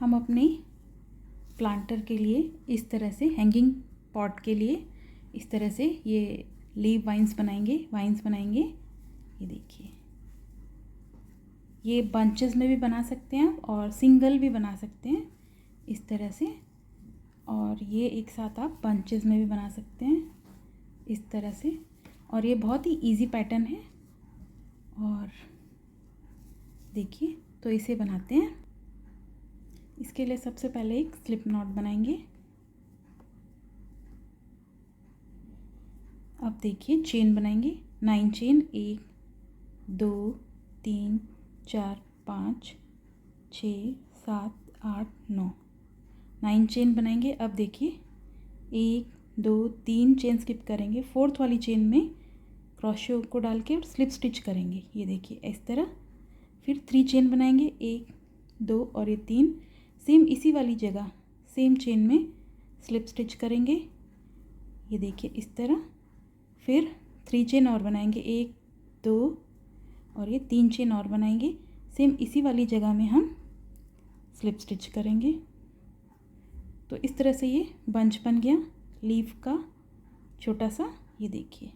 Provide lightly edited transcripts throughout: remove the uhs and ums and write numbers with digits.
हम अपने प्लांटर के लिए इस तरह से हैंगिंग पॉट के लिए इस तरह से ये लीव वाइन्स बनाएंगे। ये देखिए, ये बंचेस में भी बना सकते हैं और सिंगल भी बना सकते हैं इस तरह से, और ये एक साथ आप बंचेस में भी बना सकते हैं इस तरह से। और ये बहुत ही इजी पैटर्न है। और देखिए, तो इसे बनाते हैं। इसके लिए सबसे पहले एक स्लिप नॉट बनाएंगे। अब देखिए, चेन बनाएंगे 9 चेन, 1 2 3 4 5 6 7 8 9 9 चेन बनाएंगे। अब देखिए, 1 2 3 चेन स्किप करेंगे, फोर्थ वाली चेन में क्रोशे को डाल के और स्लिप स्टिच करेंगे। ये देखिए इस तरह। फिर 3 चेन बनाएंगे, 1 2 और ये 3, सेम इसी वाली जगह सेम चेन में स्लिप स्टिच करेंगे। ये देखिए इस तरह। फिर 3 चेन और बनाएंगे, 1 2 और ये 3 चेन और बनाएंगे, सेम इसी वाली जगह में हम स्लिप स्टिच करेंगे। तो इस तरह से ये बंच बन गया लीफ का छोटा सा। ये देखिए,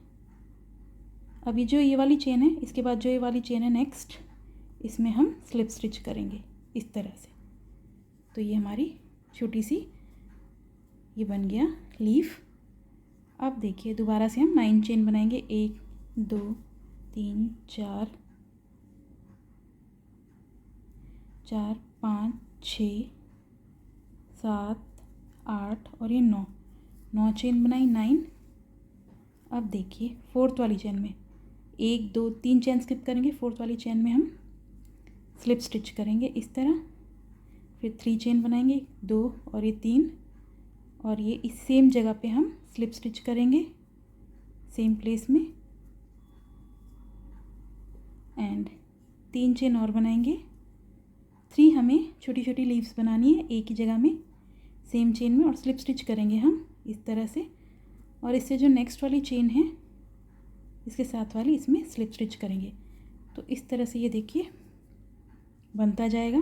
अभी जो ये वाली चेन है, इसके बाद जो ये वाली चेन है नेक्स्ट, इसमें हम स्लिप स्टिच करेंगे इस तरह से। तो ये हमारी छोटी सी ये बन गया लीफ। अब देखिए, दोबारा से हम 9 चेन बनाएंगे, 1 2 3 4 4 5 6 7 8 और ये 9 चेन बनाई, 9। अब देखिए, फोर्थ वाली चेन में 1 2 3 चेन स्किप करेंगे, फोर्थ वाली चेन में हम स्लिप स्टिच करेंगे इस तरह। फिर 3 चेन बनाएंगे, 2 और ये 3, और ये इस सेम जगह पे हम स्लिप स्टिच करेंगे सेम प्लेस में। एंड 3 चेन और बनाएंगे, 3 हमें छोटी छोटी लीव्स बनानी है एक ही जगह में सेम चेन में, और स्लिप स्टिच करेंगे हम इस तरह से। और इससे जो नेक्स्ट वाली चेन है, इसके साथ वाली, इसमें स्लिप स्टिच करेंगे। तो इस तरह से ये देखिए बनता जाएगा।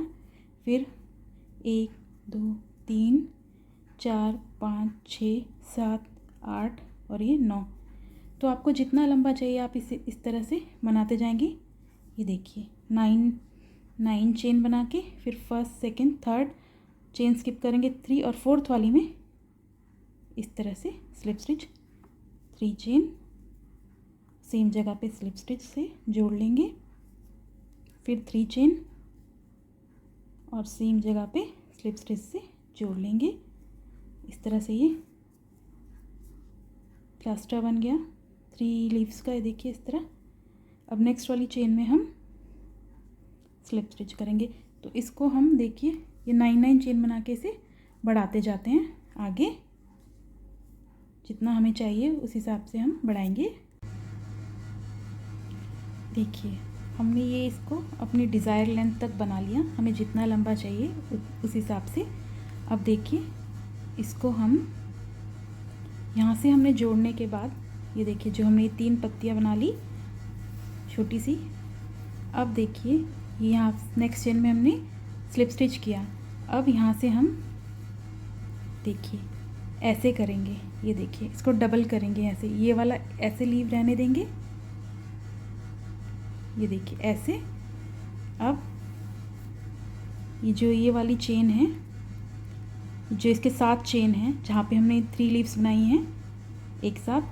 फिर 1 2 3 4 5 6 7 8 और ये 9। तो आपको जितना लंबा चाहिए आप इसे इस तरह से बनाते जाएंगे। ये देखिए, 9 चेन बना के फिर first second third chain skip करेंगे, 3 और फोर्थ वाली में इस तरह से स्लिप स्टिच, 3 चेन सेम जगह पे स्लिप स्टिच से जोड़ लेंगे। फिर 3 चेन और सेम जगह पे स्लिप स्टिच से जोड़ लेंगे। इस तरह से ये क्लस्टर बन गया 3 लीव्स का। ये देखिए इस तरह। अब नेक्स्ट वाली चेन में हम स्लिप स्टिच करेंगे। तो इसको हम देखिए, ये 9 चेन बना के इसे बढ़ाते जाते हैं आगे, जितना हमें चाहिए उस हिसाब से हम बढ़ाएंगे। देखिए, हमने ये इसको अपनी डिज़ायर लेंथ तक बना लिया, हमें जितना लंबा चाहिए उस हिसाब से। अब देखिए, इसको हम यहाँ से हमने जोड़ने के बाद, ये देखिए जो हमने 3 पत्तियाँ बना ली छोटी सी। अब देखिए, यहाँ नेक्स्ट चेन में हमने स्लिप स्टिच किया। अब यहाँ से हम देखिए ऐसे करेंगे। ये देखिए, इसको डबल करेंगे ऐसे, ये वाला ऐसे लीव रहने देंगे। ये देखिए ऐसे। अब ये वाली चेन है, जो इसके साथ चेन है, जहाँ पे हमने 3 लीव्स बनाई हैं एक साथ,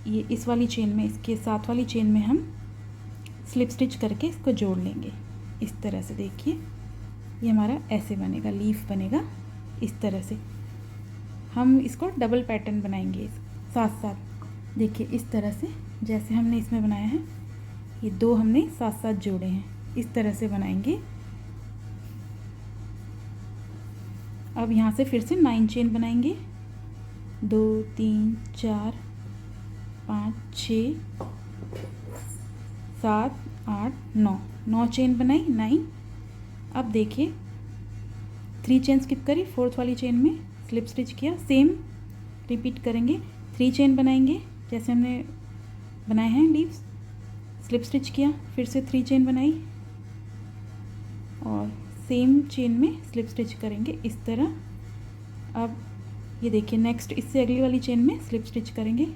ये इस वाली चेन में, इसके साथ वाली चेन में हम स्लिप स्टिच करके इसको जोड़ लेंगे इस तरह से। देखिए, ये हमारा ऐसे बनेगा, लीफ बनेगा इस तरह से। हम इसको डबल पैटर्न बनाएंगे साथ साथ। देखिए इस तरह से, जैसे हमने इसमें बनाया है, ये 2 हमने साथ साथ जोड़े हैं, इस तरह से बनाएंगे। अब यहाँ से फिर से 9 चेन बनाएंगे, 2 3 4 5 6 7 8 9 चेन बनाई, 9। अब देखिए, 3 चेन स्किप करी, फोर्थ वाली चेन में स्लिप स्टिच किया, सेम रिपीट करेंगे। 3 चेन बनाएंगे जैसे हमने बनाए हैं लीव्स, स्लिप स्टिच किया, फिर से 3 चेन बनाई और सेम चेन में स्लिप स्टिच करेंगे इस तरह। अब ये देखिए नेक्स्ट इससे अगली वाली चेन में स्लिप स्टिच करेंगे।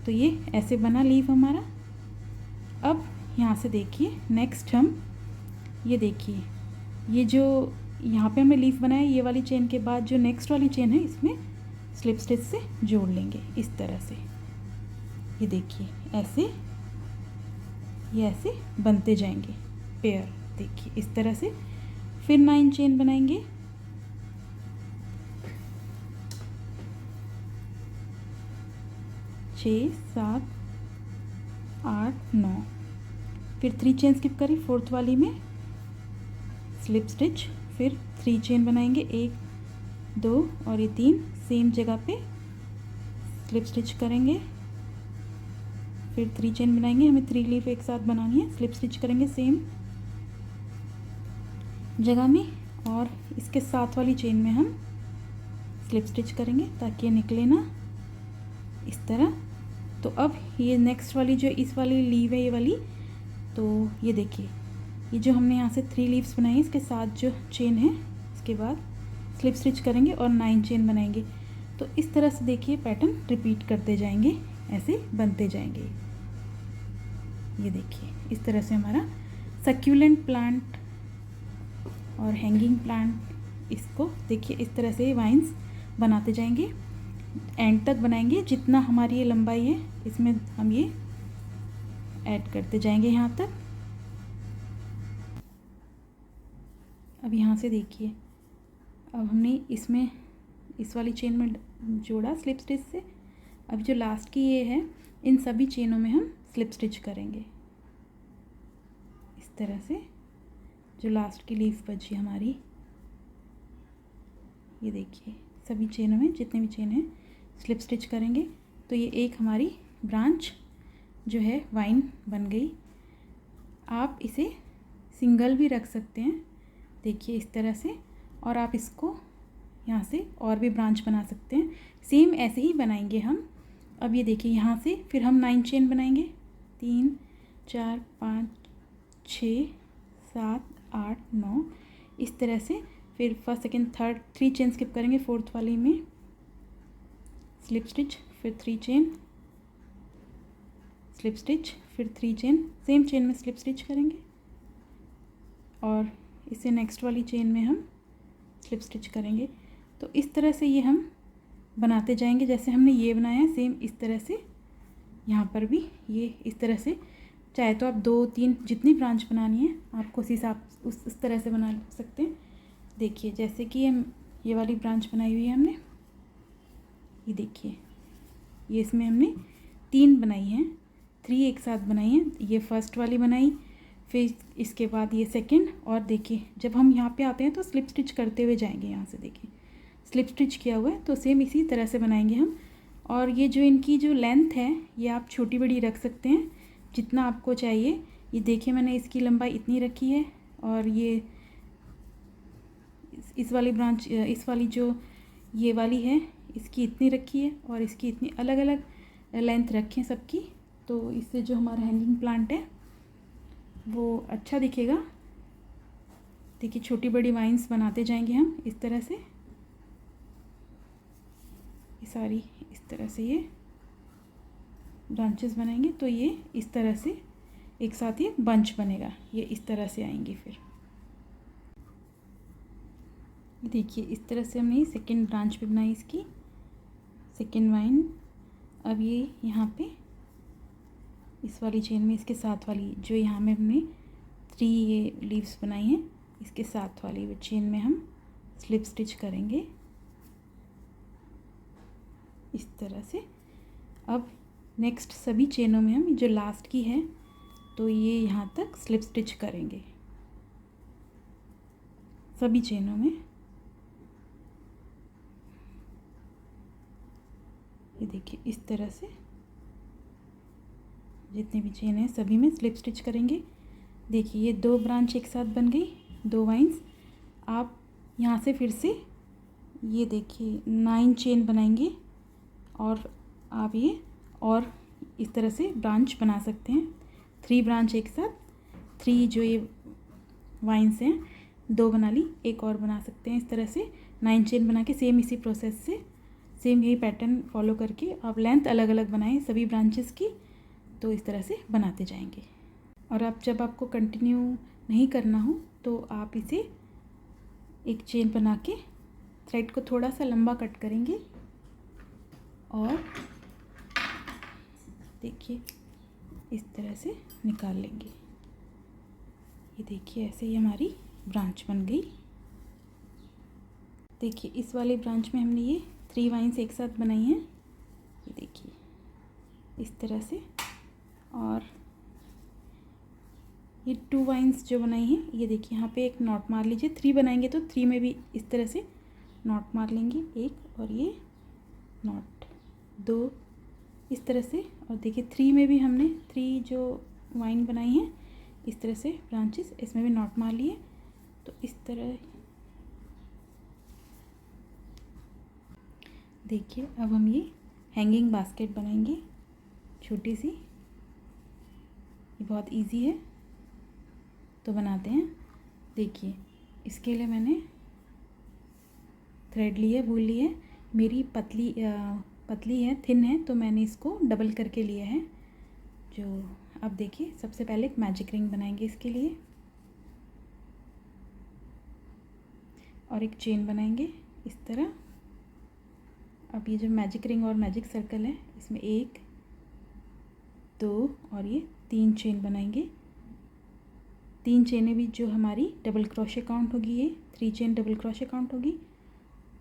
तो ये ऐसे बना लीव हमारा। अब यहाँ से देखिए नेक्स्ट हम ये देखिए ये जो यहाँ पे हमने लीफ बनाया ये वाली चेन के बाद जो नेक्स्ट वाली चेन है इसमें स्लिप स्टिच से जोड़ लेंगे इस तरह से। ये देखिए ऐसे ये ऐसे बनते जाएंगे पेयर। देखिए इस तरह से फिर 9 चेन बनाएंगे। छः, 7, 8, 9, फिर 3 चेन स्किप करें, 4th वाली में स्लिप स्टिच, फिर 3 चेन बनाएंगे, 1, 2 और ये 3 सेम जगह पे स्लिप स्टिच करेंगे। फिर 3 चेन बनाएंगे, हमें 3 लीफ एक साथ बनानी है, स्लिप स्टिच करेंगे सेम जगह में और इसके साथ वाली चेन में हम स्लिप स्टिच करेंगे ताकि ये निकले ना इस तरह। तो अब ये नेक्स्ट वाली जो इस वाली लीव है ये वाली, तो ये देखिए ये जो हमने यहाँ से 3 लीव्स बनाई है इसके साथ जो चेन है इसके बाद स्लिप स्टिच करेंगे और 9 चेन बनाएंगे। तो इस तरह से देखिए पैटर्न रिपीट करते जाएंगे, ऐसे बनते जाएंगे। ये देखिए इस तरह से हमारा सक्यूलेंट प्लांट और हैंगिंग प्लांट, इसको देखिए इस तरह से वाइन्स बनाते जाएंगे, एंड तक बनाएंगे। जितना हमारी ये लंबाई है इसमें हम ये ऐड करते जाएंगे यहाँ तक। अब यहाँ से देखिए अब हमने इसमें इस वाली चेन में जोड़ा स्लिप स्टिच से। अब जो लास्ट की ये है इन सभी चेनों में हम स्लिप स्टिच करेंगे इस तरह से। जो लास्ट की लीफ बची हमारी, ये देखिए सभी चेनों में जितने भी चेन हैं स्लिप स्टिच करेंगे। तो ये एक हमारी ब्रांच जो है वाइन बन गई। आप इसे सिंगल भी रख सकते हैं, देखिए इस तरह से, और आप इसको यहाँ से और भी ब्रांच बना सकते हैं। सेम ऐसे ही बनाएंगे हम। अब ये देखिए यहाँ से फिर हम 9 चेन बनाएंगे, 3, 4, 5, 6, 7, 8, 9 इस तरह से। फिर first, second, third 3 chain skip करेंगे, 4th वाली में स्लिप स्टिच, फिर 3 चेन स्लिप स्टिच, फिर 3 चेन सेम चेन में स्लिप स्टिच करेंगे और इसे नेक्स्ट वाली चेन में हम स्लिप स्टिच करेंगे। तो इस तरह से ये हम बनाते जाएंगे। जैसे हमने ये बनाया है सेम इस तरह से यहाँ पर भी ये इस तरह से। चाहे तो आप 2, 3 जितनी ब्रांच बनानी है आपको उस हिसाब उस तरह से बना सकते हैं। देखिए जैसे कि ये वाली ब्रांच बनाई हुई है हमने, ये देखिए ये इसमें हमने 3 बनाई हैं, 3 एक साथ बनाई हैं। ये फर्स्ट वाली बनाई, फिर इसके बाद ये सेकंड, और देखिए जब हम यहाँ पे आते हैं तो स्लिप स्टिच करते हुए जाएंगे। यहाँ से देखिए स्लिप स्टिच किया हुआ है, तो सेम इसी तरह से बनाएंगे हम। और ये जो इनकी जो लेंथ है ये आप छोटी बड़ी रख सकते हैं जितना आपको चाहिए। ये देखिए मैंने इसकी लंबाई इतनी रखी है और ये इस वाली ब्रांच इस वाली जो ये वाली है इसकी इतनी रखी है और इसकी इतनी, अलग अलग लेंथ रखें सबकी। तो इससे जो हमारा हैंगिंग प्लांट है वो अच्छा दिखेगा। देखिए छोटी बड़ी वाइन्स बनाते जाएंगे हम इस तरह से। ये सारी इस तरह से ये ब्रांचेस बनाएंगे तो ये इस तरह से एक साथ ये बंच बनेगा, ये इस तरह से आएंगी। फिर देखिए इस तरह से हमने सेकंड ब्रांच भी बनाई इसकी, सेकंड वाइन। अब ये यहाँ पे इस वाली चेन में इसके साथ वाली जो यहाँ में हमने 3 ये लीव्स बनाई हैं इसके साथ वाली चेन में हम स्लिप स्टिच करेंगे इस तरह से। अब नेक्स्ट सभी चेनों में हम जो लास्ट की है तो ये यहाँ तक स्लिप स्टिच करेंगे सभी चेनों में। ये देखिए इस तरह से जितने भी चेन हैं सभी में स्लिप स्टिच करेंगे। देखिए ये 2 ब्रांच एक साथ बन गई, 2 वाइन्स। आप यहाँ से फिर से ये देखिए 9 चेन बनाएंगे और आप ये और इस तरह से ब्रांच बना सकते हैं। 3 ब्रांच एक साथ, 3 जो ये वाइन्स हैं 2 बना ली, एक और बना सकते हैं इस तरह से 9 चेन बना के सेम इसी प्रोसेस से, सेम यही पैटर्न फॉलो करके आप लेंथ अलग अलग बनाएं सभी ब्रांचेस की, तो इस तरह से बनाते जाएंगे। और आप जब आपको कंटिन्यू नहीं करना हो तो आप इसे एक चेन बना के थ्रेड को थोड़ा सा लंबा कट करेंगे और देखिए इस तरह से निकाल लेंगे। ये देखिए ऐसे ही हमारी ब्रांच बन गई। देखिए इस वाले ब्रांच में हमने ये 3 वाइन्स एक साथ बनाई हैं, ये देखिए इस तरह से। और ये 2 वाइन्स जो बनाई हैं, ये देखिए यहाँ पे एक नॉट मार लीजिए। 3 बनाएंगे तो 3 में भी इस तरह से नॉट मार लेंगे, एक और ये नॉट 2 इस तरह से। और देखिए 3 में भी हमने 3 जो वाइन बनाई हैं इस तरह से ब्रांचेस, इसमें भी नॉट मार लिए। तो इस तरह देखिए अब हम ये हैंगिंग बास्केट बनाएंगे छोटी सी। ये बहुत इजी है, तो बनाते हैं। देखिए इसके लिए मैंने थ्रेड ली है, वूल ली है। मेरी पतली है, थिन है, तो मैंने इसको डबल करके लिया है। जो अब देखिए सबसे पहले एक मैजिक रिंग बनाएंगे इसके लिए, और एक चेन बनाएंगे इस तरह। अब ये जो मैजिक रिंग और मैजिक सर्कल है, इसमें 1 2 और ये 3 चेन बनाएंगे। 3 चेनें भी जो हमारी डबल क्रोशे काउंट होगी, ये 3 चेन डबल क्रोशे काउंट होगी।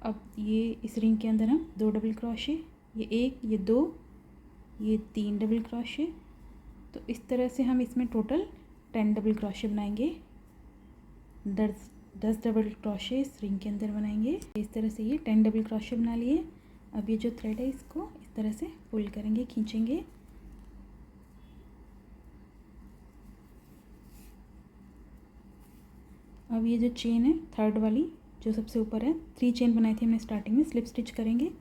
अब ये इस रिंग के अंदर हम 2 डबल क्रोशे, ये 1 ये 2 ये 3 डबल क्रोशे। तो इस तरह से हम इसमें टोटल 10 डबल क्रोशे बनाएंगे। 10 डबल क्रोशे इस रिंग के अंदर बनाएंगे। इस तरह से ये 10 डबल क्रोशे बना लिए। अब ये जो थ्रेड है इसको इस तरह से पुल करेंगे, खींचेंगे। अब ये जो चेन है थर्ड वाली जो सबसे ऊपर है, 3 चेन बनाई थी हमने स्टार्टिंग में, स्लिप स्टिच करेंगे।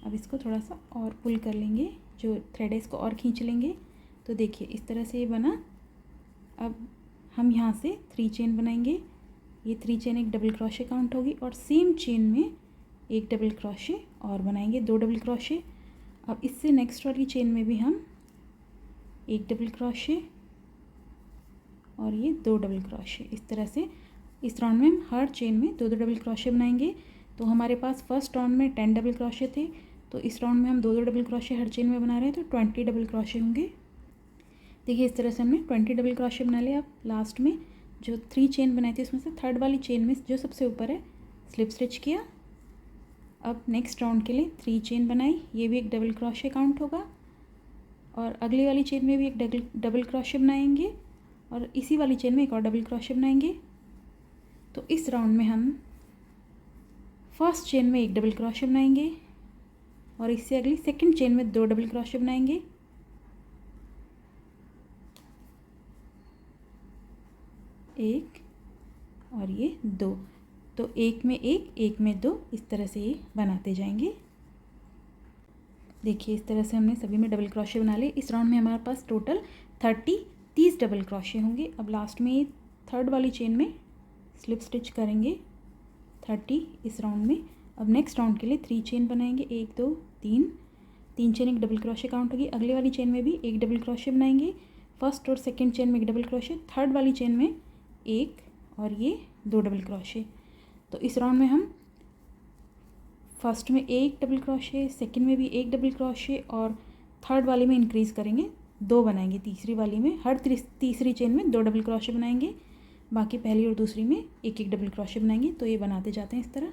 अब इसको थोड़ा सा और पुल कर लेंगे, जो थ्रेड है इसको और खींच लेंगे। तो देखिए इस तरह से ये बना। अब हम यहाँ से 3 चेन बनाएंगे। ये 3 चेन एक डबल क्रोशे काउंट होगी, और सेम चेन में एक डबल क्रोशे और बनाएंगे, 2 डबल क्रोशे। अब इससे नेक्स्ट वाली चेन में भी हम एक डबल क्रोशे और ये 2 डबल क्रोशे। इस तरह से इस राउंड में हम हर चेन में 2 डबल क्रोशे बनाएंगे। तो हमारे पास फर्स्ट राउंड में 10 डबल क्रोशे थे, तो इस राउंड में हम 2 डबल क्रोशे हर चेन में बना रहे हैं, तो 20 डबल क्रोशे होंगे। देखिए इस तरह से हमने 20 डबल क्रोशे बना लिया। अब लास्ट में जो 3 चेन बनाई थी उसमें से थर्ड वाली चेन में जो सबसे ऊपर है स्लिप स्टिच किया। अब नेक्स्ट राउंड के लिए 3 चेन बनाई, ये भी एक डबल क्रोशे काउंट होगा। और अगली वाली चेन में भी एक डबल क्रोशे बनाएंगे, और इसी वाली चेन में एक और डबल क्रोशे बनाएंगे। तो इस राउंड में हम फर्स्ट चेन में एक डबल क्रोशे बनाएंगे, और इससे अगली सेकंड चेन में 2 डबल क्रोशे बनाएंगे। एक और ये 2, तो एक में एक में 2, इस तरह से ये बनाते जाएंगे। देखिए इस तरह से हमने सभी में डबल क्रोशे बना लिए। इस राउंड में हमारे पास टोटल 30 डबल क्रोशे होंगे। अब लास्ट में थर्ड वाली चेन में स्लिप स्टिच करेंगे 30 इस राउंड में। अब नेक्स्ट राउंड के लिए 3 चेन बनाएंगे, 1 2 3 चेन एक डबल क्रोशे काउंट होगी। अगले वाली चेन में भी एक डबल क्रोशे बनाएंगे, फर्स्ट और सेकंड चेन में एक डबल क्रोशे, थर्ड वाली चेन में एक और ये 2 डबल क्रोशे। तो इस राउंड में हम फर्स्ट में एक डबल क्रोशे, सेकंड में भी एक डबल क्रोशे, और थर्ड वाली में इंक्रीज़ करेंगे, 2 बनाएंगे। तीसरी वाली में हर तीसरी चेन में 2 डबल क्रोशे बनाएंगे, बाकी पहली और दूसरी में एक एक डबल क्रोशे बनाएंगे। तो ये बनाते जाते हैं इस तरह।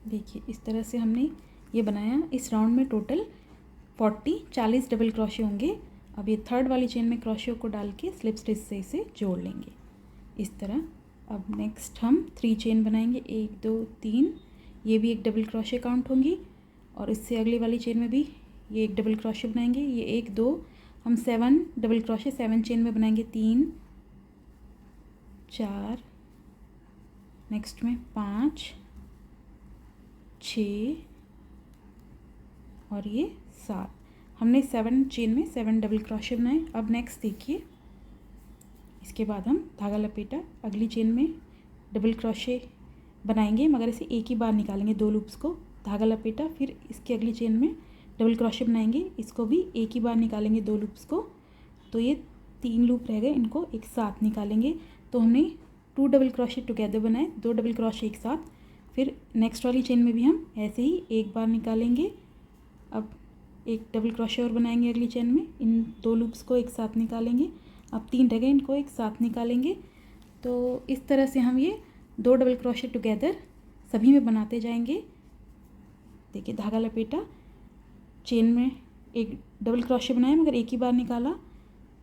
देखिए इस तरह से हमने ये बनाया। इस राउंड में टोटल 40 डबल क्रोशे होंगे। अब ये थर्ड वाली चेन में क्रोशे को डाल के स्लिप स्टिच से इसे जोड़ लेंगे इस तरह। अब नेक्स्ट हम 3 चेन बनाएंगे, 1 2 3, ये भी एक डबल क्रोशे काउंट होंगी, और इससे अगली वाली चेन में भी ये एक डबल क्रोशे बनाएंगे, ये 1 2, हम 7 डबल क्रोशे 7 चेन में बनाएंगे, 3 4, नेक्स्ट में 5 6 और ये 7। हमने 7 चेन में 7 डबल क्रोशे बनाए। अब नेक्स्ट देखिए, इसके बाद हम धागा लपेटा, अगली चेन में डबल क्रोशे बनाएंगे, मगर इसे एक ही बार निकालेंगे। 2 लूप्स को धागा लपेटा, फिर इसकी अगली चेन में डबल क्रोशे बनाएंगे, इसको भी एक ही बार निकालेंगे 2 लूप्स को। तो ये 3 लूप रह गए, इनको एक साथ निकालेंगे। तो हमने 2 डबल क्रोशे टुगेदर बनाए, 2 डबल क्रोशे एक साथ। फिर नेक्स्ट वाली चेन में भी हम ऐसे ही एक बार निकालेंगे। अब एक डबल क्रोशे और बनाएंगे अगली चेन में, इन 2 लूप्स को एक साथ निकालेंगे। अब 3 रह गए, इनको एक साथ निकालेंगे। तो इस तरह से हम ये 2 डबल क्रोशे टुगेदर सभी में बनाते जाएंगे। देखिए, धागा लपेटा, चेन में एक डबल क्रोशे बनाया मगर एक ही बार निकाला,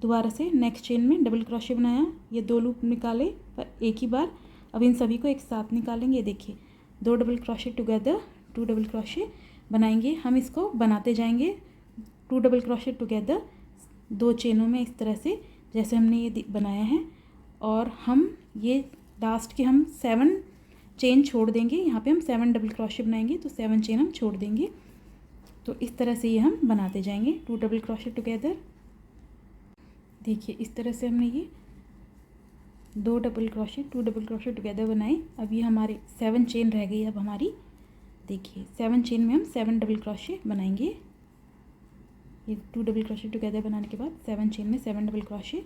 दोबारा से नेक्स्ट चेन में डबल क्रोशे बनाया, ये 2 लूप निकाले पर एक ही बार। अब इन सभी को एक साथ निकालेंगे। देखिए, 2 double crochet together, 2 double crochet बनाएंगे। हम इसको बनाते जाएंगे 2 डबल क्रोशे टुगेदर 2 चेनों में, इस तरह से जैसे हमने ये बनाया है। और हम ये लास्ट के हम 7 चेन छोड़ देंगे। यहाँ पे हम 7 डबल क्रोशे बनाएंगे, तो 7 चेन हम छोड़ देंगे। तो इस तरह से ये हम बनाते जाएंगे 2 डबल क्रोशे टुगेदर। देखिए, इस तरह से हमने ये 2 double crochet 2 double crochet together बनाए। अब ये हमारे 7 चेन रह गई अब हमारी। देखिए, 7 चेन में हम 7 डबल क्रोशे बनाएंगे। ये 2 डबल क्रोशे टुगेदर बनाने के बाद 7 चेन में 7 डबल क्रोशे,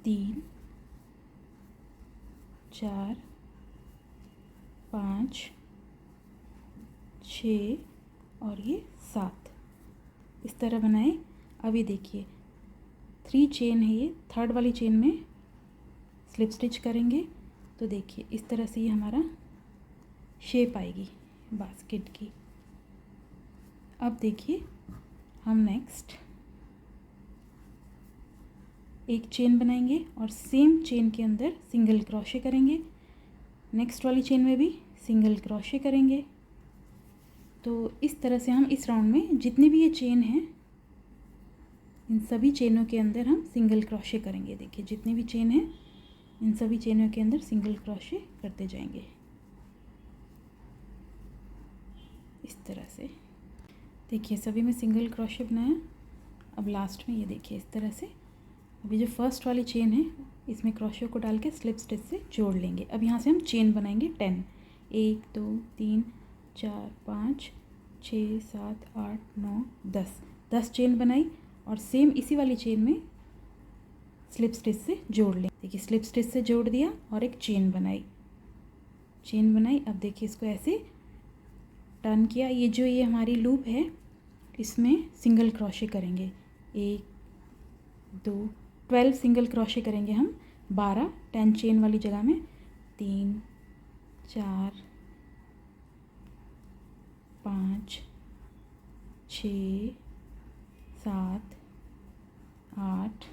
3 4 5 6 और ये 7 इस तरह बनाए। अब ये देखिए 3 चेन है, ये थर्ड वाली चेन में स्लिप स्टिच करेंगे। तो देखिए, इस तरह से ये हमारा शेप आएगी बास्केट की। अब देखिए, हम नेक्स्ट एक चेन बनाएंगे और सेम चेन के अंदर सिंगल क्रोशे करेंगे। नेक्स्ट वाली चेन में भी सिंगल क्रोशे करेंगे। तो इस तरह से हम इस राउंड में जितनी भी ये चेन हैं, इन सभी चेनों के अंदर हम सिंगल क्रोशे करेंगे। देखिए, जितनी भी चेन हैं, इन सभी चेनों के अंदर सिंगल क्रोशे करते जाएंगे इस तरह से। देखिए, सभी में सिंगल क्रोशे बनाया। अब लास्ट में ये देखिए इस तरह से। अभी जो फर्स्ट वाली चेन है, इसमें क्रोशे को डाल के स्लिप स्टिच से जोड़ लेंगे। अब यहाँ से हम चेन बनाएंगे 10, 1 2 3 4 5 6 7 8 9 10 चेन बनाई और सेम इसी वाली चेन में स्लिप स्टिच से जोड़ लें। देखिए, स्लिप स्टिच से जोड़ दिया और एक चेन बनाई। अब देखिए, इसको ऐसे टर्न किया। ये हमारी लूप है, इसमें सिंगल क्रोशे करेंगे। 1 2 12 सिंगल क्रोशे करेंगे हम। 10 चेन वाली जगह में 3 4 5 6 7 8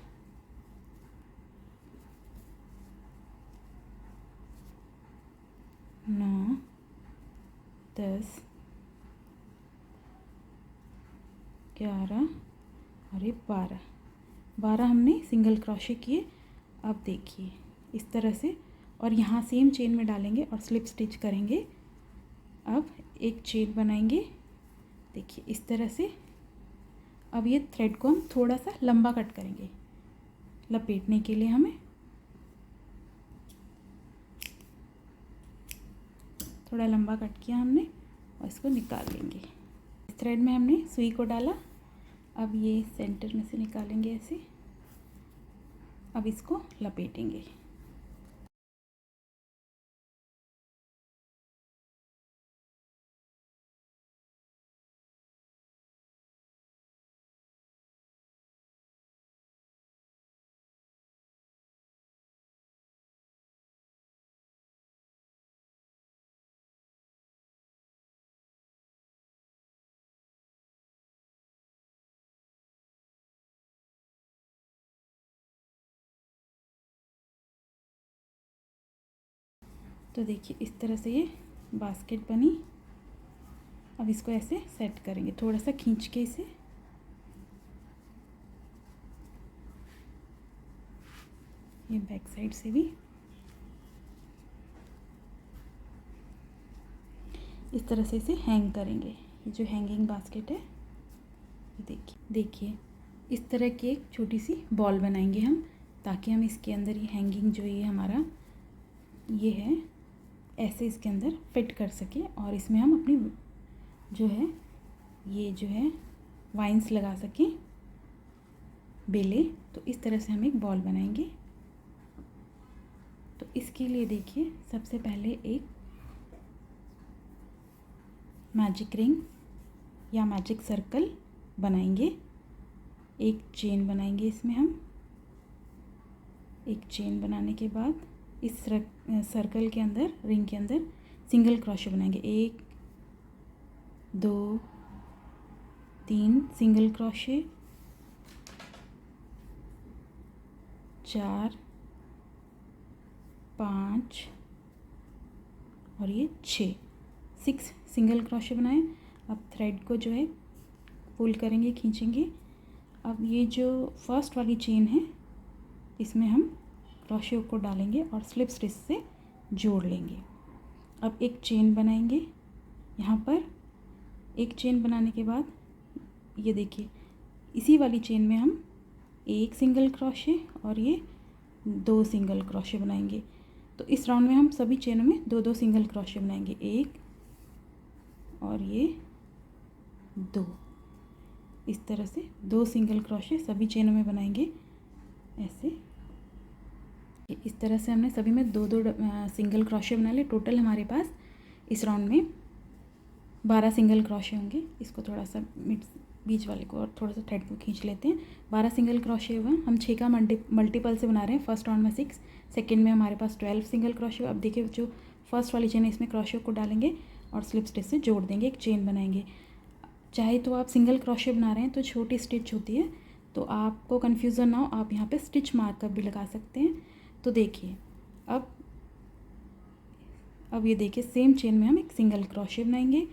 9 10 11 और ये 12 हमने सिंगल क्रोशे किए। अब देखिए इस तरह से, और यहाँ सेम चेन में डालेंगे और स्लिप स्टिच करेंगे। अब एक चेन बनाएंगे, देखिए इस तरह से। अब ये थ्रेड को हम थोड़ा सा लंबा कट करेंगे लपेटने के लिए। हमें थोड़ा लंबा कट किया हमने और इसको निकाल लेंगे। इस थ्रेड में हमने सुई को डाला। अब ये सेंटर में से निकालेंगे ऐसे। अब इसको लपेटेंगे। तो देखिए इस तरह से ये बास्केट बनी। अब इसको ऐसे सेट करेंगे, थोड़ा सा खींच के इसे। ये बैक साइड से भी इस तरह से इसे हैंग करेंगे। ये जो हैंगिंग बास्केट है, देखिए इस तरह की एक छोटी सी बॉल बनाएंगे हम, ताकि हम इसके अंदर ये हैंगिंग जो ये हमारा ये है ऐसे इसके अंदर फिट कर सके और इसमें हम अपनी जो है ये जो है वाइंस लगा सकें बेले। तो इस तरह से हम एक बॉल बनाएंगे। तो इसके लिए देखिए सबसे पहले एक मैजिक रिंग या मैजिक सर्कल बनाएंगे। एक चेन बनाएंगे इसमें हम। एक चेन बनाने के बाद इस सर्कल के अंदर, रिंग के अंदर सिंगल क्रोशे बनाएंगे। 1 2 3 सिंगल क्रोशे, 4 5 और ये 6 सिंगल क्रोशे बनाए। अब थ्रेड को जो है पुल करेंगे, खींचेंगे। अब ये जो फर्स्ट वाली चेन है इसमें हम क्रोशे को डालेंगे और स्लिप स्टिच से जोड़ लेंगे। अब एक चेन बनाएंगे। यहाँ पर एक चेन बनाने के बाद ये देखिए इसी वाली चेन में हम एक सिंगल क्रोशे और ये 2 सिंगल क्रोशे बनाएंगे। तो इस राउंड में हम सभी चेनों में 2 सिंगल क्रोशे बनाएंगे। 1 और ये 2। इस तरह से 2 सिंगल क्रोशे सभी चेनों में बनाएंगे। ऐसे इस तरह से हमने सभी में 2 सिंगल क्रोशे बना लिए। टोटल हमारे पास इस राउंड में 12 सिंगल क्रोशे होंगे। इसको थोड़ा सा बीच वाले को और थोड़ा सा थ्रेड को खींच लेते हैं। 12 सिंगल क्रोशे हुआ। हम 6 का मल्टीपल से बना रहे हैं। फर्स्ट राउंड में 6, सेकेंड में हमारे पास 12 सिंगल क्रोशे हुआ। अब देखिए जो फर्स्ट वाली चेन है इसमें क्रोशे को डालेंगे और स्लिप स्टिच से जोड़ देंगे, एक चेन बनाएंगे। चाहे तो आप सिंगल क्रोशे बना रहे हैं तो छोटी स्टिच होती है, तो आपको कन्फ्यूज़न ना हो, आप यहाँ पे स्टिच मार्कर भी लगा सकते हैं। तो देखिए अब ये देखिए सेम चेन में हम एक सिंगल क्रोशे बनाएंगे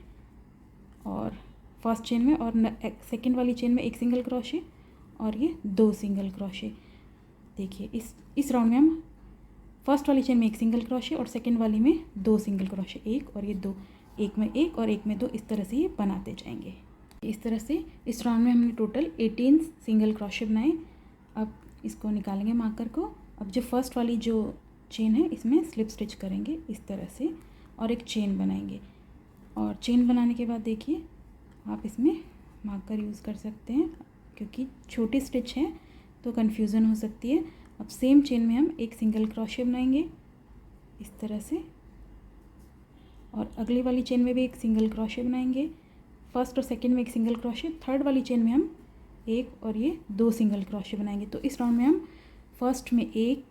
और फर्स्ट चेन में, और सेकंड वाली चेन में एक सिंगल क्रोशे और ये 2 सिंगल क्रोशे। देखिए इस राउंड में हम फर्स्ट वाली चेन में एक सिंगल क्रोशे और सेकंड वाली में 2 सिंगल क्रोशे, 1 और ये 2, एक में 1 और एक में 2, इस तरह से ये बनाते जाएंगे। इस तरह से इस राउंड में हमने टोटल 18 सिंगल क्रोशे बनाए। अब इसको निकालेंगे मार्कर को। अब जो फर्स्ट वाली जो चेन है इसमें स्लिप स्टिच करेंगे इस तरह से और एक चेन बनाएंगे। और चेन बनाने के बाद देखिए आप इसमें मार्कर यूज़ कर सकते हैं, क्योंकि छोटी स्टिच है तो कन्फ्यूज़न हो सकती है। अब सेम चेन में हम एक सिंगल क्रोशे बनाएंगे इस तरह से, और अगली वाली चेन में भी एक सिंगल क्रोशे बनाएंगे। फर्स्ट और सेकंड में एक सिंगल क्रोशे, थर्ड वाली चेन में हम 1 और ये 2 सिंगल क्रोशे बनाएंगे। तो इस राउंड में हम फर्स्ट में 1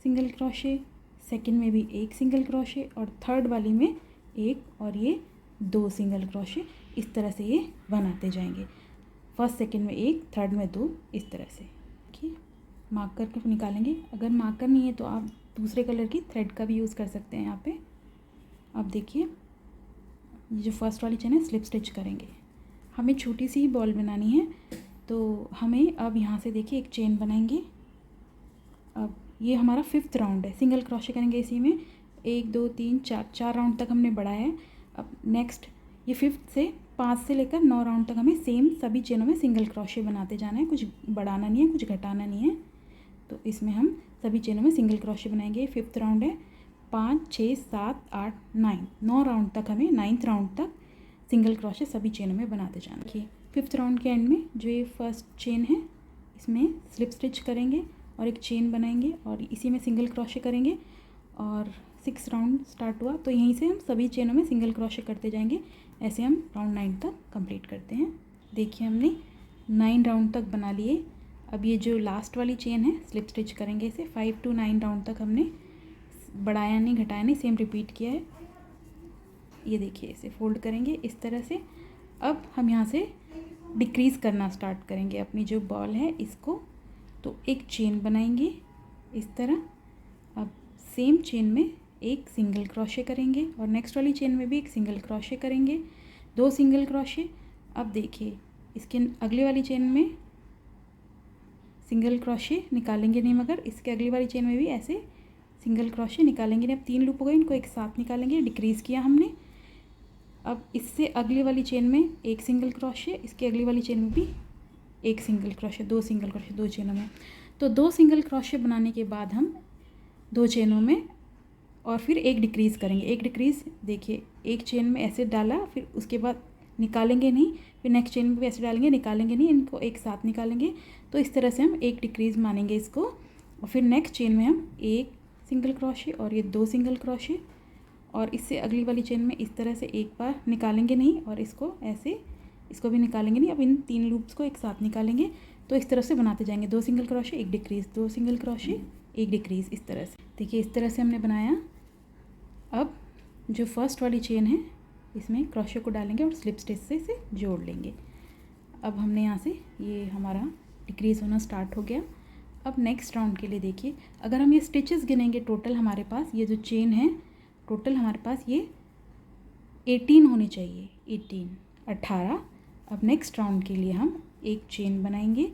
सिंगल क्रोशे, सेकंड में भी 1 सिंगल क्रोशे और थर्ड वाली में 1 और ये 2 सिंगल क्रोशे, इस तरह से ये बनाते जाएंगे। फर्स्ट सेकंड में 1, थर्ड में 2, इस तरह से। देखिए मार्कर को निकालेंगे। अगर मार्कर नहीं है तो आप दूसरे कलर की थ्रेड का भी यूज़ कर सकते हैं यहाँ पे। अब देखिए ये जो फर्स्ट वाली चेन है स्लिप स्टिच करेंगे। हमें छोटी सी ही बॉल बनानी है, तो हमें अब यहाँ से देखिए एक चेन बनाएंगे। अब ये हमारा 5th राउंड है, सिंगल क्रोशे करेंगे इसी में। 1 2 3 4 राउंड तक हमने बढ़ाया है। अब नेक्स्ट ये 5th से 5 से लेकर 9 राउंड तक हमें सेम सभी चेनों में सिंगल क्रोशे बनाते जाना है, कुछ बढ़ाना नहीं है, कुछ घटाना नहीं है। तो इसमें हम सभी चेनों में सिंगल क्रोशे बनाएंगे। 5th राउंड है। 5 6 7 8 9 राउंड तक हमें 9th राउंड तक सिंगल क्रोशे सभी चेनों में बनाते जाना है। 5th राउंड के एंड में जो ये फर्स्ट चेन है इसमें स्लिप स्टिच करेंगे और एक चेन बनाएंगे और इसी में सिंगल क्रोशे करेंगे। और 6 राउंड स्टार्ट हुआ तो यहीं से हम सभी चेनों में सिंगल क्रोशे करते जाएंगे। ऐसे हम राउंड 9 तक कंप्लीट करते हैं। देखिए हमने 9 राउंड तक बना लिए। अब ये जो लास्ट वाली चेन है स्लिप स्टिच करेंगे इसे। 5 to 9 राउंड तक हमने बढ़ाया नहीं, घटाया नहीं, सेम रिपीट किया है। ये देखिए इसे फोल्ड करेंगे इस तरह से। अब हम यहाँ से डिक्रीज़ करना स्टार्ट करेंगे अपनी जो बॉल है इसको। तो एक चेन बनाएंगे इस तरह। अब सेम चेन में एक सिंगल क्रोशे करेंगे और नेक्स्ट वाली चेन में भी एक सिंगल क्रोशे करेंगे, 2 सिंगल क्रोशे। अब देखिए इसके अगली वाली चेन में सिंगल क्रोशे निकालेंगे नहीं, मगर इसके अगली वाली चेन में भी ऐसे सिंगल क्रोशे निकालेंगे नहीं। अब 3 लूप हो गए, इनको एक साथ निकालेंगे। डिक्रीज़ किया हमने। अब इससे अगली वाली चेन में एक सिंगल क्रोशे, इसकी अगली वाली चेन में भी एक सिंगल क्रोशे, 2 सिंगल क्रोशे 2 चेनों में। तो 2 सिंगल क्रोशे बनाने के बाद हम 2 चेनों में और फिर एक डिक्रीज़ करेंगे। एक डिक्रीज़ देखिए, एक चेन में ऐसे डाला, फिर उसके बाद निकालेंगे नहीं, फिर नेक्स्ट चेन में भी ऐसे डालेंगे, निकालेंगे नहीं, इनको एक साथ निकालेंगे। तो इस तरह से हम एक डिक्रीज़ मानेंगे इसको। और फिर नेक्स्ट चेन में हम एक सिंगल क्रोशे और ये 2 सिंगल क्रोशे, और इससे अगली वाली चेन में इस तरह से एक बार निकालेंगे नहीं, और इसको ऐसे, इसको भी निकालेंगे नहीं। अब इन 3 लूप्स को एक साथ निकालेंगे। तो इस तरह से बनाते जाएंगे, 2 सिंगल क्रोशे, एक डिक्रीज़, 2 सिंगल क्रोशे, एक डिक्रीज़, इस तरह से। देखिए इस तरह से हमने बनाया। अब जो फर्स्ट वाली चेन है इसमें क्रोशे को डालेंगे और स्लिप स्टिच से इसे जोड़ लेंगे। अब हमने यहाँ से ये हमारा डिक्रीज़ होना स्टार्ट हो गया। अब नेक्स्ट राउंड के लिए देखिए, अगर हम ये स्टिचेस गिनेंगे टोटल हमारे पास ये जो चेन है, टोटल हमारे पास ये 18 होनी चाहिए, 18। अब नेक्स्ट राउंड के लिए हम एक चेन बनाएंगे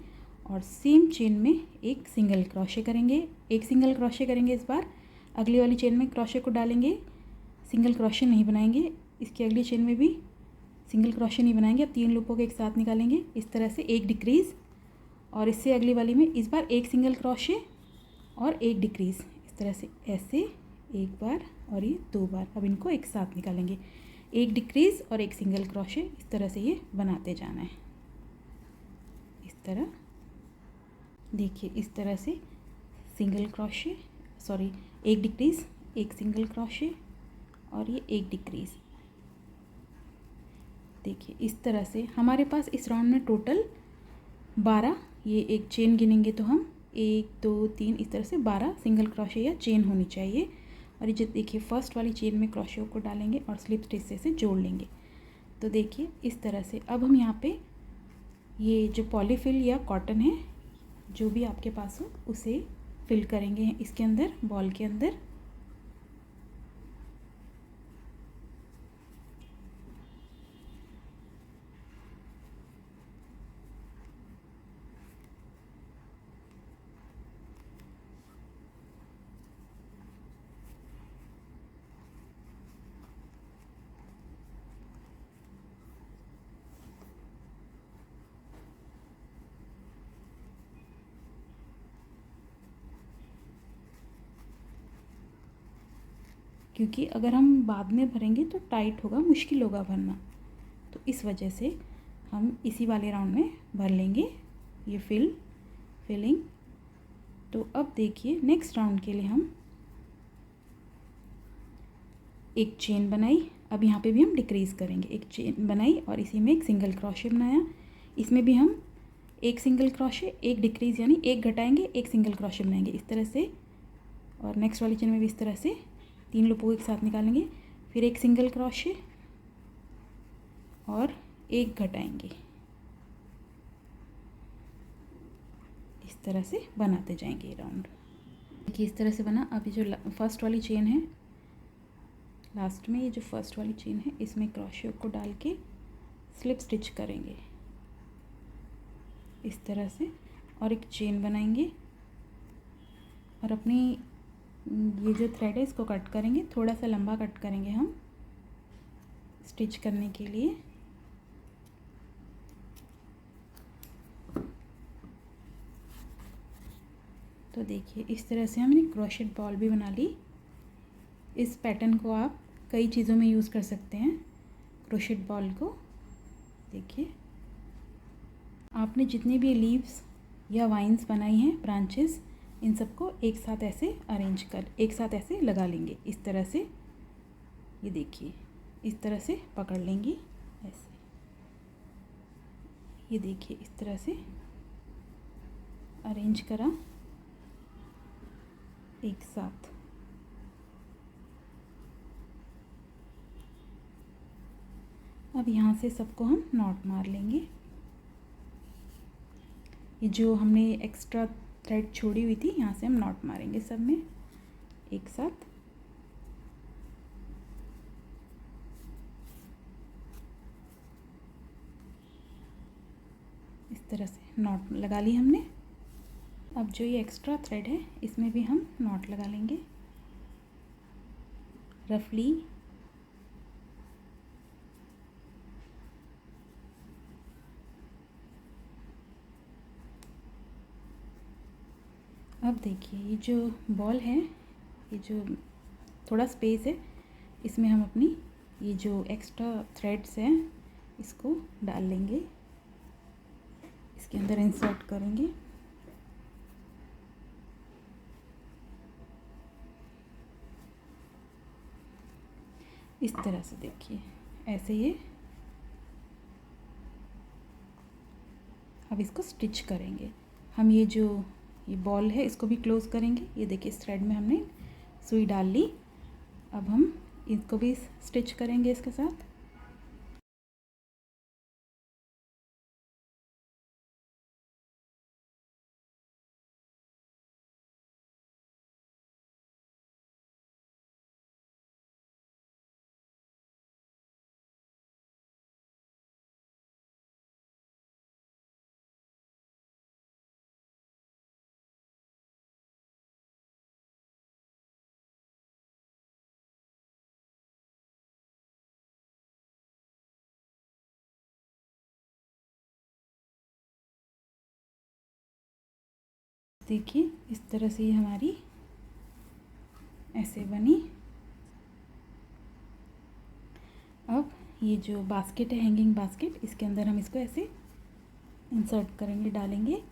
और सेम चेन में एक सिंगल क्रोशे करेंगे, एक सिंगल क्रोशे करेंगे इस बार। अगली वाली चेन में क्रोशे को डालेंगे, सिंगल क्रोशे नहीं बनाएंगे। इसकी अगली चेन में भी सिंगल क्रोशे नहीं बनाएंगे। अब 3 लूपों को एक साथ निकालेंगे इस तरह से, एक डिक्रीज़, और इससे अगली वाली में इस बार एक सिंगल क्रोशे और एक डिक्रीज़, इस तरह से ऐसे एक बार और ये 2 बार। अब इनको एक साथ निकालेंगे, एक डिक्रीज़ और एक सिंगल क्रोशे, इस तरह से ये बनाते जाना है। इस तरह देखिए, इस तरह से सिंगल क्रोशे, सॉरी एक डिक्रीज़, एक सिंगल क्रोशे और ये एक डिक्रीज़। देखिए इस तरह से हमारे पास इस राउंड में टोटल 12, ये एक चेन गिनेंगे तो हम 1 2 3 इस तरह से 12 सिंगल क्रोशे या चेन होनी चाहिए। और ये जो देखिए फर्स्ट वाली चेन में क्रोशे को डालेंगे और स्लिप स्टिच से जोड़ लेंगे। तो देखिए इस तरह से अब हम यहाँ पे ये जो पॉलीफिल या कॉटन है, जो भी आपके पास हो, उसे फिल करेंगे इसके अंदर, बॉल के अंदर। क्योंकि अगर हम बाद में भरेंगे तो टाइट होगा, मुश्किल होगा भरना, तो इस वजह से हम इसी वाले राउंड में भर लेंगे ये फिलिंग। तो अब देखिए नेक्स्ट राउंड के लिए हम एक चेन बनाई। अब यहाँ पे भी हम डिक्रीज़ करेंगे, एक चेन बनाई और इसी में एक सिंगल क्रोशे बनाया। इसमें भी हम एक सिंगल क्रोशे, एक डिक्रीज़, यानी एक घटाएंगे, एक सिंगल क्रोशे बनाएंगे इस तरह से। और नेक्स्ट वाली चेन में भी इस तरह से 3 लूपों को एक साथ निकालेंगे, फिर एक सिंगल क्रोशे और एक घटाएंगे, इस तरह से बनाते जाएंगे ये राउंड। देखिए इस तरह से बना। अब ये जो फर्स्ट वाली चेन है, लास्ट में ये जो फर्स्ट वाली चेन है, इसमें क्रोशे को डाल के स्लिप स्टिच करेंगे इस तरह से, और एक चेन बनाएंगे और अपनी ये जो थ्रेड है इसको कट करेंगे, थोड़ा सा लंबा कट करेंगे हम स्टिच करने के लिए। तो देखिए इस तरह से हमने क्रोशेट बॉल भी बना ली। इस पैटर्न को आप कई चीज़ों में यूज़ कर सकते हैं, क्रोशेट बॉल को। देखिए आपने जितनी भी लीव्स या वाइन्स बनाई हैं, ब्रांचेस, इन सबको एक साथ ऐसे अरेंज कर, एक साथ ऐसे लगा लेंगे इस तरह से। ये देखिए इस तरह से पकड़ लेंगी ऐसे, ये देखिए इस तरह से अरेंज करा एक साथ। अब यहाँ से सबको हम नॉट मार लेंगे। ये जो हमने एक्स्ट्रा थ्रेड छोड़ी हुई थी, यहाँ से हम नॉट मारेंगे सब में एक साथ। इस तरह से नॉट लगा ली हमने। अब जो ये एक्स्ट्रा थ्रेड है इसमें भी हम नॉट लगा लेंगे रफली। अब देखिए ये जो बॉल है, ये जो थोड़ा स्पेस है, इसमें हम अपनी ये जो एक्स्ट्रा थ्रेड्स हैं इसको डाल लेंगे, इसके अंदर इंसर्ट करेंगे। इस तरह से देखिए, ऐसे ये अब इसको स्टिच करेंगे। हम ये जो ये बॉल है इसको भी क्लोज़ करेंगे। ये देखिए इस थ्रेड में हमने सुई डाल ली। अब हम इसको भी स्टिच करेंगे इसके साथ। देखिए इस तरह से ये हमारी ऐसे बनी। अब ये जो बास्केट है, हैंगिंग बास्केट, इसके अंदर हम इसको ऐसे इंसर्ट करेंगे, डालेंगे।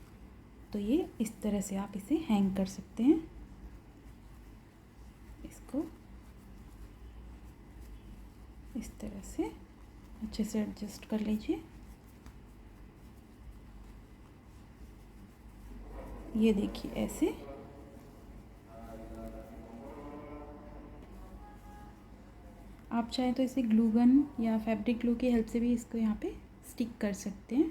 तो ये इस तरह से आप इसे हैंग कर सकते हैं। इसको इस तरह से अच्छे से एडजस्ट कर लीजिए। ये देखिए ऐसे। आप चाहें तो इसे ग्लू गन या फैब्रिक ग्लू की हेल्प से भी इसको यहाँ पे स्टिक कर सकते हैं।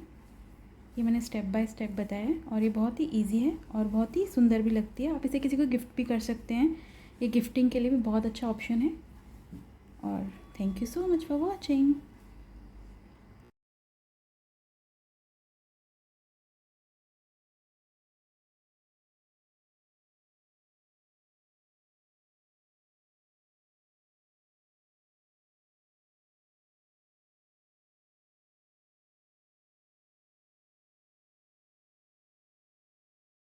ये मैंने स्टेप बाय स्टेप बताया है और ये बहुत ही इजी है और बहुत ही सुंदर भी लगती है। आप इसे किसी को गिफ्ट भी कर सकते हैं। ये गिफ्टिंग के लिए भी बहुत अच्छा ऑप्शन है। और thank you so much for watching.